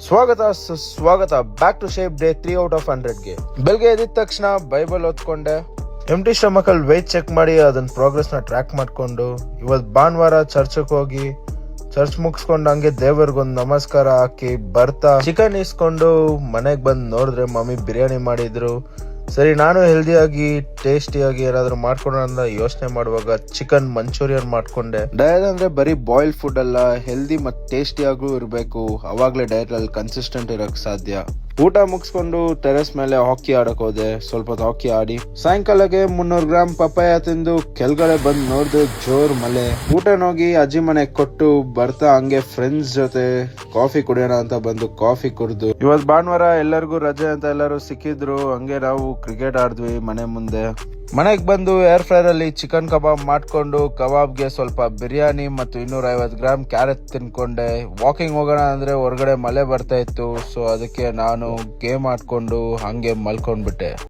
ಸ್ವಾಗತ back to shape day 3 out of 100ಗೆ. ಬೆಳಗ್ಗೆ ಎದ್ದಿದ ತಕ್ಷಣ ಬೈಬಲ್ ಓದ್ಕೊಂಡೆ, ಎಂಟಿ ಸ್ಟಮಕಲ್ಲಿ ವೆಯ್ಟ್ ಚೆಕ್ ಮಾಡಿ ಅದನ್ನ ಪ್ರೋಗ್ರೆಸ್ ನ ಟ್ರ್ಯಾಕ್ ಮಾಡ್ಕೊಂಡು, ಇವತ್ತು ಭಾನುವಾರ ಚರ್ಚ್ಗೆ ಹೋಗಿ ಚರ್ಚ್ ಮುಗಿಸ್ಕೊಂಡು ಹಂಗೆ ದೇವರಿಗೊಂದು ನಮಸ್ಕಾರ ಹಾಕಿ ಬರ್ತಾ ಚಿಕನ್ ಇಸ್ಕೊಂಡು ಮನೆಗೆ ಬಂದು ನೋಡಿದ್ರೆ ಮಮ್ಮಿ ಬಿರಿಯಾನಿ ಮಾಡಿದ್ರು. ಸರಿ, ನಾನು ಹೆಲ್ದಿಯಾಗಿ ಟೇಸ್ಟಿಯಾಗಿ ಏನಾದ್ರು ಮಾಡ್ಕೊಂಡ್ರೆ ಅಂತ ಯೋಚನೆ ಮಾಡುವಾಗ ಚಿಕನ್ ಮಂಚೂರಿಯನ್ ಮಾಡ್ಕೊಂಡೆ. ಡಯಟ್ ಅಂದ್ರೆ ಬರೀ ಬಾಯ್ಲ್ ಫುಡ್ ಅಲ್ಲ, ಹೆಲ್ದಿ ಮತ್ತು ಟೇಸ್ಟಿಯಾಗೂ ಇರಬೇಕು. ಅವಾಗ್ಲೇ ಡಯಟ್ ಅಲ್ಲಿ ಕನ್ಸಿಸ್ಟೆಂಟ್ ಇರಕ್ ಸಾಧ್ಯ. ಊಟ ಮುಗಿಸ್ಕೊಂಡು ಟೆರೆಸ್ ಮೇಲೆ ಹಾಕಿ ಆಡಕ್ ಹೋದೆ. ಸ್ವಲ್ಪ ಹೊತ್ತು ಹಾಕಿ ಆಡಿ ಸಾಯಂಕಾಲಕ್ಕೆ 300 ಗ್ರಾಮ್ ಪಪ್ಪಾಯ ತಿಂದು ಕೆಳಗಡೆ ಬಂದು ನೋಡ್ದೆ ಜೋರ್ ಮಳೆ. ಊಟನ ಹೋಗಿ ಅಜ್ಜಿ ಮನೆಗೆ ಕೊಟ್ಟು ಬರ್ತಾ ಹಂಗೆ ಫ್ರೆಂಡ್ಸ್ ಜೊತೆ ಕಾಫಿ ಕುಡಿಯೋಣ ಅಂತ ಬಂದು ಕಾಫಿ ಕುಡ್ದು. ಇವತ್ತು ಭಾನುವಾರ ಎಲ್ಲರಿಗೂ ರಜೆ ಅಂತ ಎಲ್ಲರೂ ಸಿಕ್ಕಿದ್ರು. ಹಂಗೆ ನಾವು ಕ್ರಿಕೆಟ್ ಆಡಿದ್ವಿ ಮನೆ ಮುಂದೆ. ಮನೆಗೆ ಬಂದು ಏರ್ ಫ್ರೈರ್ ಅಲ್ಲಿ ಚಿಕನ್ ಕಬಾಬ್ ಮಾಡ್ಕೊಂಡು ಕಬಾಬ್ಗೆ ಸ್ವಲ್ಪ ಬಿರಿಯಾನಿ ಮತ್ತು 250 ಗ್ರಾಮ್ ಕ್ಯಾರೆಟ್ ತಿನ್ಕೊಂಡೆ. ವಾಕಿಂಗ್ ಹೋಗೋಣ ಅಂದ್ರೆ ಹೊರಗಡೆ ಮಳೆ ಬರ್ತಾ ಇತ್ತು. ಸೊ ಅದಕ್ಕೆ ನಾನು ಗೇಮ್ ಆಡ್ಕೊಂಡು ಹಂಗೆ ಮಲ್ಕೊಂಡ್ಬಿಟ್ಟೆ.